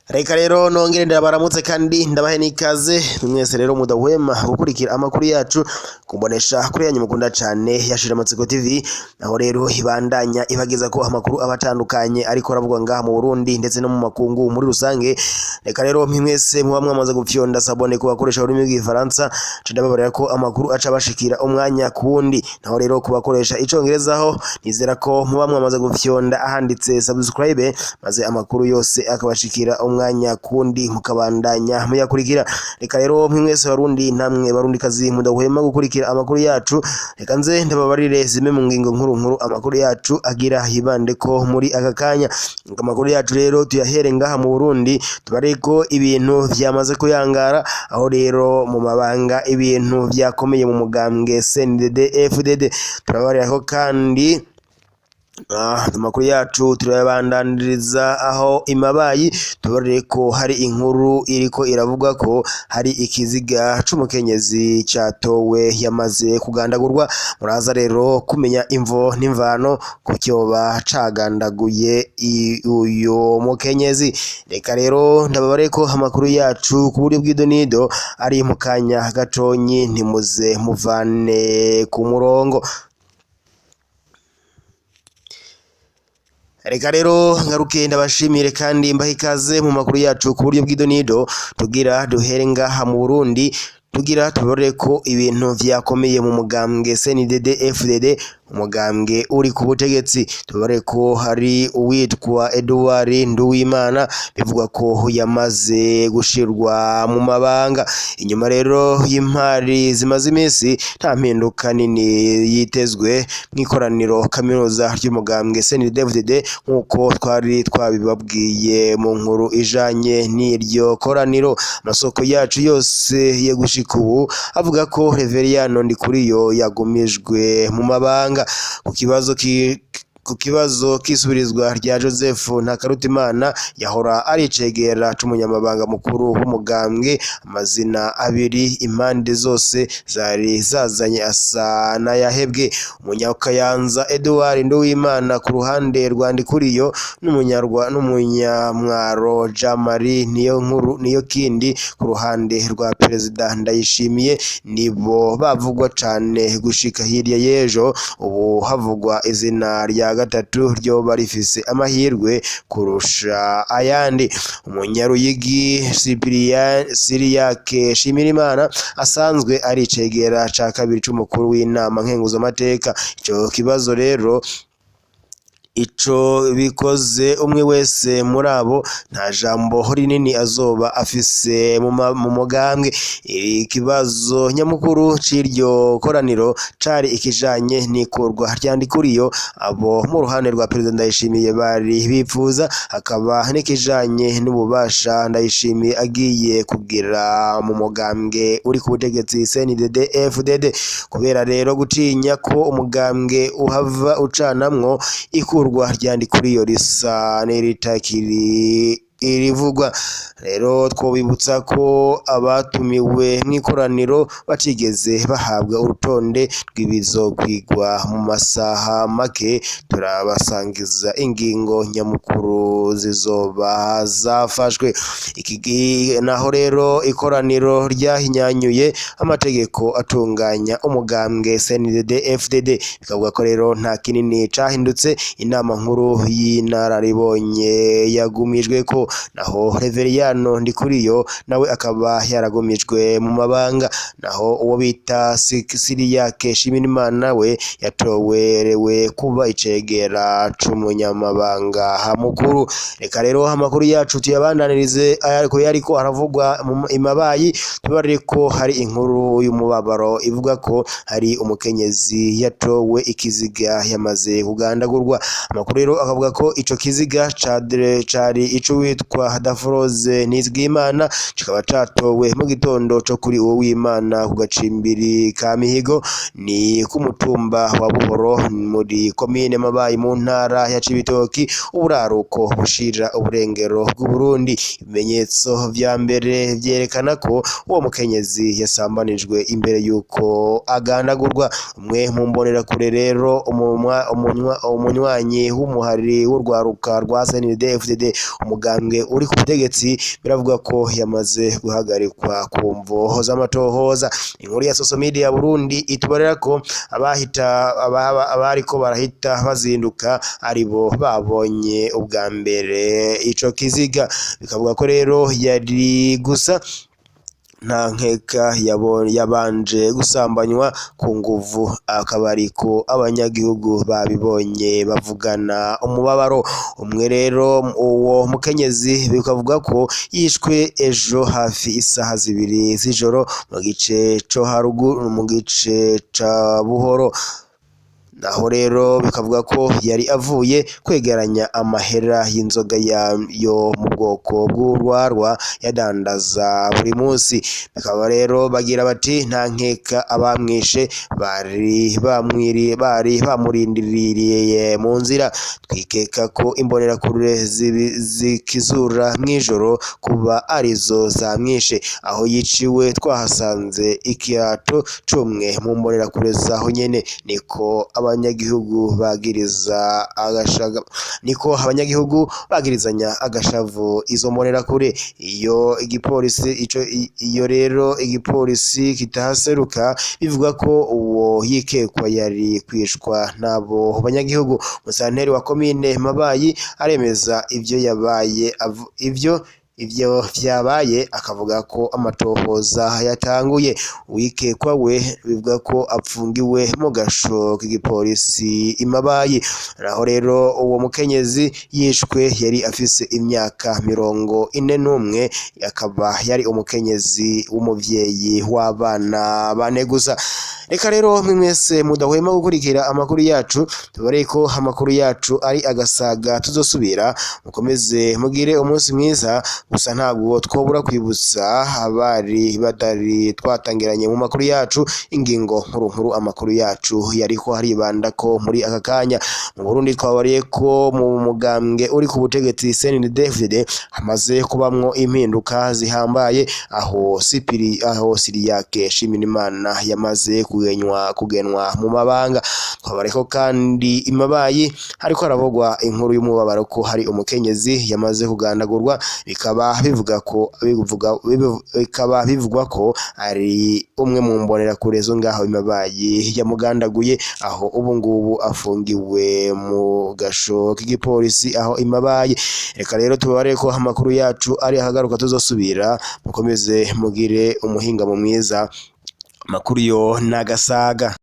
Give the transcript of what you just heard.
Reka rero nongere ndabaramutse kandi ndabahe nikaze mwese rero mudahwema gukurikira amakuru yacu kumbonesha kuri yanyu mukunda cyane yashira Amatsiko TV, naho rero ibandanya ibageza ko amakuru abatandukanye ariko aravuga ngaha mu Burundi ndetse no mu makungu muri rusange. Reka rero mwese muba mwamaze gufyonda sabone ku bakoresha ururimi rw'igifaransa, ndababarira ko amakuru aca bashikira umwanya kundi. Naho rero ku bakoresha icongereza ho nizera ko muba mwamaze gufyonda ahanditse subscribe, maze amakuru yose akabashikira umwanya kundi mukabandanya muyakurikira. Reka rero mwese Barundi namwe Barundi kazi mudahwema gukurikira amakuru yacu, reka nze ndababarire zime mu ngingo nkuru amakuru yacu agira hibande ko muri aka kanya. Amakuru yacu rero tuyahere ngaha mu Burundi, tubareko ibintu vyamaze kuyangara, aho rero mu mabanga ibintu vyakomeye mu mugambwe CNDD-FDD. Turabarira ko kandi amakuru yacu turayabandaniriza aho imabayi tubarire ko hari inkuru iriko iravuga ko hari ikiziga c'umukenyezi catowe yamaze kugandagurwa. Muraza rero kumenya imvo n'imvano ku cyoba cagandaguye uyo mukenyezi. Reka rero ndababarire ko amakuru yacu ku buryo bw'idonido ari mu kanya gatonyi, ntimuze muvane ku murongo. Reka rero ngaruke ndabashimire kandi mbaha ikaze mu makuru yacu ku buryo bw'idonido, tugira duhere ngaha mu Burundi, tugira tubarire ko ibintu vyakomeye mu mugambwe CNDD-FDD, umugambwe uri ku butegetsi. Tubarire ko hari uwitwa Edouard Nduwimana bivugwa ko yamaze gushirwa mu mabanga. Inyuma rero y'impari zimaze iminsi nta mpinduka nini yitezwe mw'ikoraniro kaminuza ry'umugambwe CNDD-FDD nk'uko twari twabibabwiye mu nkuru ijanye n'iryo koraniro. Amasoko yacu yose yo gushika ubu avuga ko Reveriyano Ndikuriyo yagumijwe mu mabanga ku kibazo kisubirizwa rya Joseph Ntakarutimana yahora ari icegera c'umunyamabanga mukuru w'umugambwe. Amazina abiri impande zose zari zazanye asa n'ayahebwe. Umunyakayanza Edouard Nduwimana ku ruhande rwa Ndikuriyo n'umunyamwaro Jean-Marie niyo kindi ku ruhande rwa Perezida Ndayishimiye nibo bavugwa cane gushika hirya y'ejo. Ubu havugwa izina rya gatatu ryo barifise amahirwe kurusha ayandi. Umunyaruyigi Siriyake Shimirimana asanzwe ari icegera ca kabiri c'umukuru w'inama nkenguzamateka. Ico kibazo rero ico bikoze umwe wese muri abo nta jambo rinini azoba afise mu mugambwe. Ikibazo nyamukuru c'iryo koraniro cari ikijanye n'ikurwa rya Ndikuriyo, abo mu ruhande rwa Perezida Ndayishimiye bari bipfuza, hakaba n'ikijanye n'ububasha Ndayishimiye agiye kugira mu mugambwe uri ku butegetsi CNDD-FDD. Kubera rero gutinya ko umugambwe uhava ucanamwo ikurwa rya Ndikuriyo risa n'iritakiri irivugwa. Rero twobibutsa ko abatumiwe mw'ikoraniro batigeze bahabwa urutonde rw'ibizokwigwa mu masaha make. Turabasangiza ingingo nyamukuru zizoba zafashwe. Naho rero ikoraniro ryahinyanyuye amategeko atunganya umugambwe CNDD-FDD, bikavuga ko rero nta kinini cahindutse. Inama nkuru y'inararibonye yagumijwe ko, naho Reveriyano Ndikuriyo nawe akaba yaragumijwe mu mabanga. Naho uwo bita Siriyake Shimirimana we yatowerewe kuba icegera c'umunyamabanga mukuru. Reka rero amakuru yacu tuyabandanirize ariko haravugwa imabayi. Tubarire ko hari inkuru y'umubabaro ivuga ko hari umukenyezi yatowe ikiziga yamaze kugandagurwa. Amakuru rero akavuga ko ico kiziga cari ico witwa Hadafroze Nizigimana, kikaba catowe mu gitondo co kuri uwo w'Imana ku gacimbiri ka Mihigo, ni ku mutumba wa Buhoro muri komine Mabayi mu ntara ya Cibitoki, uburaruko bushira uburengero bw'u Burundi. Ibimenyetso vya mbere vyerekana ko uwo mukenyezi yasambanijwe imbere yuko agandagurwa. Umwe mu mbonera kure rero umunywanyi w'umuhari w'urwaruka rwa CNDD-FDD umugambwe umugambwe uri ku butegetsi biravuga ko yamaze guhagarikwa ku mvo z'amatohoza. Inkuru ya social media Burundi itubarira ko abariko barahita bazinduka aribo babonye ubwa mbere ico kiziga, bikavuga ko rero yari gusa nta nkeka yabanje gusambanywa ku nguvu, akaba ariko abanyagihugu babibonye bavugana umubabaro. Umwe rero uwo mukenyezi bikavuga ko yishwe ejo hafi isaha 2 z'ijoro mu gice co haruguru mu gice ca Buhoro, naho rero bikavuga ko yari avuye kwegeranya amahera y'inzoga yo mu bwoko bw'urwarwa yadandaza buri munsi. Bikaba rero bagira bati nta nkeka abamwishe bari bamurindiriye mu nzira. Twikeka ko imbonerakure zikizura mw'ijoro kuba arizo zamwishe. Aho yiciwe twahasanze ikirato c'umwe mu mbonerakure zaho nyene, niko abanyagihugu bagirizanya agashavu izo mbonerakure. Iyo rero igipolisi kitahaseruka bivuga ko uwo yikekwa yari kwishwa n'abo banyagihugu. Musanteri wa komine Mabayi aremeza ivyo vyabaye, akavuga ko amatohoza yatanguye. Uwikekwa we bivuga ko apfungiwe mu gasho k'igipolisi Mabayi. Naho rero uwo mukenyezi yishwe yari afise imyaka 41, akaba yari umukenyezi w'umuvyeyi w'abana 4 gusa. Reka rero mwese mudahwema gukurikira amakuru yacu, tubareye ko amakuru yacu ari agasaga tuzosubira. Mukomeze mugire umunsi mwiza. Gusa ntabwo twobura kwibutsa abari batari twatangiranye mu makuru yacu ingingo nkuru amakuru yacu yariko haribanda ko muri aka kanya. Mu Burundi twabariye ko mu mugambwe uri ku butegetsi CNDD-FDD hamaze kubamwo impinduka zihambaye, aho Siriyake Nshimirimana yamaze kugenwa mu mabanga. Twabariye ko kandi Mabayi hariko haravugwa inkuru y'umubabaro ko hari umukenyezi yamaze kugandagurwa, bikaba bivugwa ko ari umwe mu mbonerakure zo ngaho Mabayi yamugandaguye, aho ubu ngubu afungiwe mu gasho k'igipolisi aho Mabayi. Reka rero tubare ko amakuru yacu ari ahagaruka tuzosubira. Mukomeze mugire umuhinga mu mwiza. Amakuru yo nagasaga.